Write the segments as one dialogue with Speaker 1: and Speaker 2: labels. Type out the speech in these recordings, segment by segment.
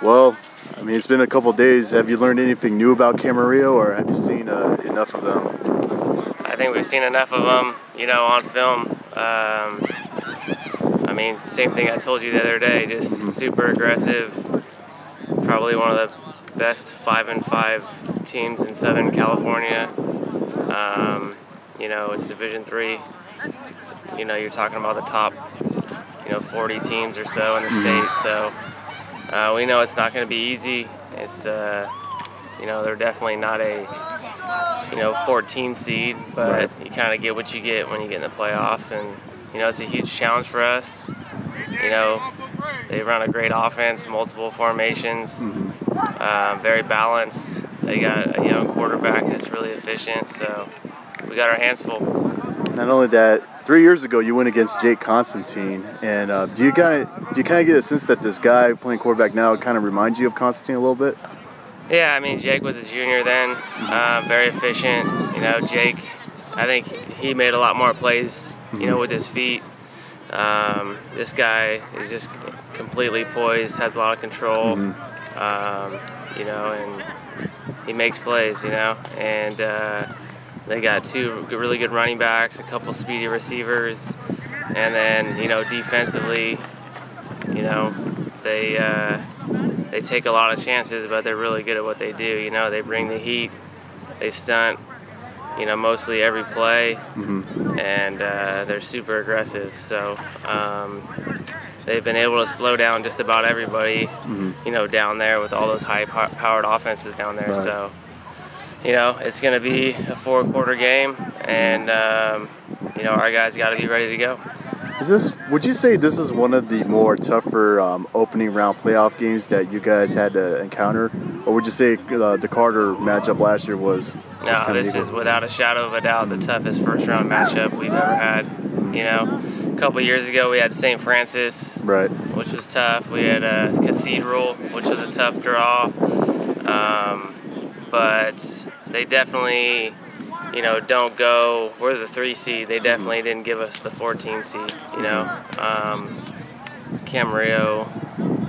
Speaker 1: Well, I mean, it's been a couple days. Have you learned anything new about Camarillo, or have you seen enough of them?
Speaker 2: I think we've seen enough of them, you know, on film. I mean, same thing I told you the other day, just super aggressive. Probably one of the best 5-5 teams in Southern California. You know, it's Division III. You know, you're talking about the top, 40 teams or so in the state. So we know it's not going to be easy. It's, they're definitely not a, 14 seed, but you kind of get what you get when you get in the playoffs. And, it's a huge challenge for us. They run a great offense, multiple formations, very balanced. They got a young quarterback that's really efficient, so we got our hands full.
Speaker 1: Not only that, 3 years ago you went against Jake Constantine, and do you kind of get a sense that this guy playing quarterback now kind of reminds you of Constantine a little bit?
Speaker 2: Yeah, I mean, Jake was a junior then, very efficient. Jake, I think he made a lot more plays, with his feet. This guy is just completely poised, has a lot of control, and he makes plays, and they got two really good running backs, a couple speedy receivers, and then, defensively, they take a lot of chances, but they're really good at what they do. They bring the heat, they stunt, mostly every play, and they're super aggressive. So they've been able to slow down just about everybody, down there with all those high-powered offenses down there.
Speaker 1: Right.
Speaker 2: So, it's going to be a 4-quarter game, and, our guys got to be ready to go.
Speaker 1: Would you say this is one of the more tougher opening round playoff games that you guys had to encounter? Or would you say the Carter matchup last year was
Speaker 2: No, this is without a shadow of a doubt the toughest first round matchup we've ever had. A couple years ago we had St. Francis, which was tough. We had Cathedral, which was a tough draw. But they definitely, don't go, we're the 3 seed. They definitely didn't give us the 14 seed, Camarillo,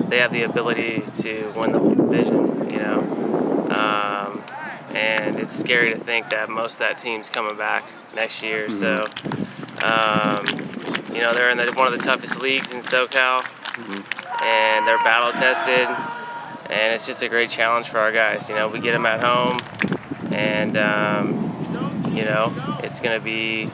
Speaker 2: they have the ability to win the whole division, and it's scary to think that most of that team's coming back next year. So, they're in one of the toughest leagues in SoCal, and they're battle tested, and it's just a great challenge for our guys. We get them at home, and it's going to be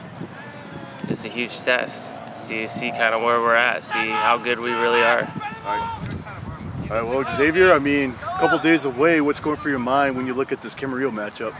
Speaker 2: just a huge test. See kind of where we're at, see how good we really are.
Speaker 1: All right, well, Xavier, I mean, a couple days away, what's going through your mind when you look at this Camarillo matchup?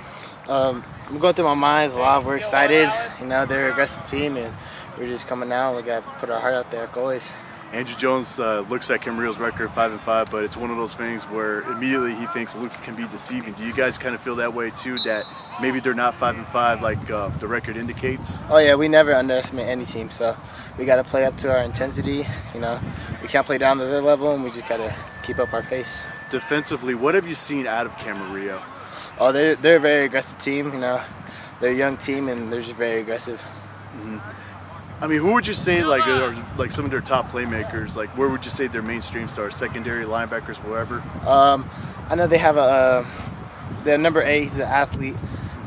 Speaker 3: I'm going through my mind a lot. We're excited. They're an aggressive team, and we're just coming out. We got to put our heart out there, like always.
Speaker 1: Andrew Jones looks at Camarillo's record 5-5, but it's one of those things where immediately he thinks looks can be deceiving. Do you guys kind of feel that way too, that maybe they're not 5-5 like the record indicates?
Speaker 3: Oh yeah, we never underestimate any team, so we got to play up to our intensity. We can't play down to their level, and we just got to keep up our pace.
Speaker 1: Defensively, what have you seen out of Camarillo?
Speaker 3: Oh, they're a very aggressive team. They're a young team, and they're just very aggressive.
Speaker 1: I mean, who would you say are some of their top playmakers? Like, where would you say their main strengths are? Secondary, linebackers, wherever?
Speaker 3: I know they have their number 8. He's an athlete.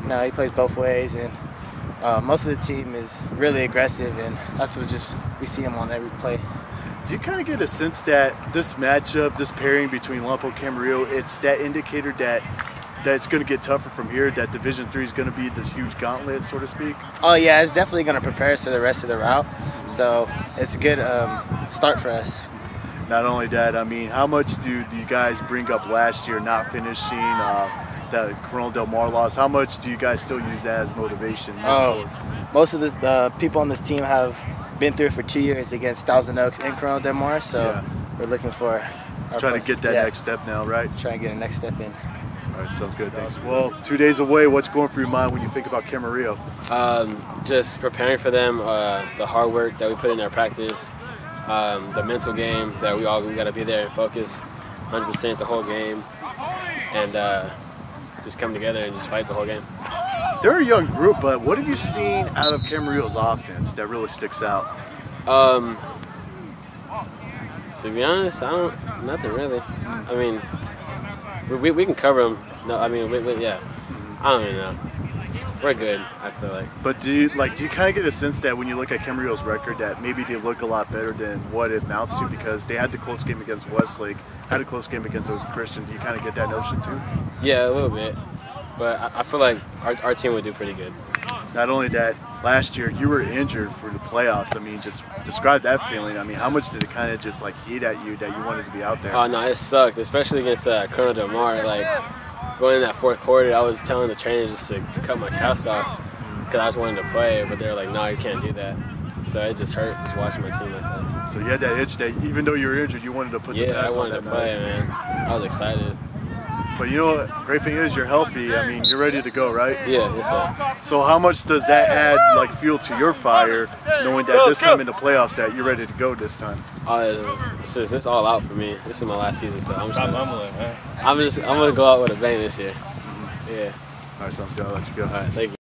Speaker 3: He plays both ways, and most of the team is really aggressive, and that's what we see him on every play.
Speaker 1: Do you kind of get a sense that this matchup, this pairing between Lompoc and Camarillo, it's that indicator that it's going to get tougher from here, that Division III is going to be this huge gauntlet, so to speak?
Speaker 3: Oh yeah, it's definitely going to prepare us for the rest of the route, so it's a good start for us.
Speaker 1: Not only that, I mean, how much do you guys bring up last year not finishing, that Coronel Del Mar loss? How much do you guys still use that as motivation?
Speaker 3: Most of the people on this team have been through it for 2 years against Thousand Oaks and Coronel Del Mar, so we're looking for
Speaker 1: trying to get that next step now, right?
Speaker 3: Trying to get a next step in.
Speaker 1: All right, sounds good. Thanks. Well, 2 days away, what's going through your mind when you think about Camarillo?
Speaker 4: Just preparing for them, the hard work that we put in our practice, the mental game that we got to be there and focus 100% the whole game, and just come together and just fight the whole game.
Speaker 1: They're a young group, but what have you seen out of Camarillo's offense that really sticks out?
Speaker 4: To be honest, I don't Nothing really. I mean, we can cover them. No, I mean, yeah. I don't even know. We're good, I feel like.
Speaker 1: But do you kind of get a sense that when you look at Camarillo's record that maybe they look a lot better than what it amounts to because they had the close game against Westlake, had a close game against Christian. Do you kind of get that notion too?
Speaker 4: Yeah, a little bit. But I feel like our team would do pretty good.
Speaker 1: Not only that, last year you were injured for the playoffs. I mean, just describe that feeling. I mean, how much did it kind of just like eat at you that you wanted to be out there?
Speaker 4: Oh no, it sucked, especially against Colonel Del Mar. Like going in that fourth quarter, I was telling the trainer just to cut my cast off because I was wanting to play, but they were like, "No, you can't do that." So it just hurt just watching my team like that.
Speaker 1: So you had that itch that even though you were injured, you wanted to put the pads on.
Speaker 4: Yeah, I wanted to play, man. I was excited.
Speaker 1: But you know what? Great thing is you're healthy. I mean, you're ready to go, right?
Speaker 4: Yeah, yes sir.
Speaker 1: So how much does that add, like, fuel to your fire, knowing that this time in the playoffs that you're ready to go this time?
Speaker 4: Oh, it's all out for me. This is my last season, so I'm just
Speaker 5: man.
Speaker 4: I'm gonna go out with a bang this year. Yeah.
Speaker 1: All right, sounds good. I'll let you go.
Speaker 4: All right, thank you.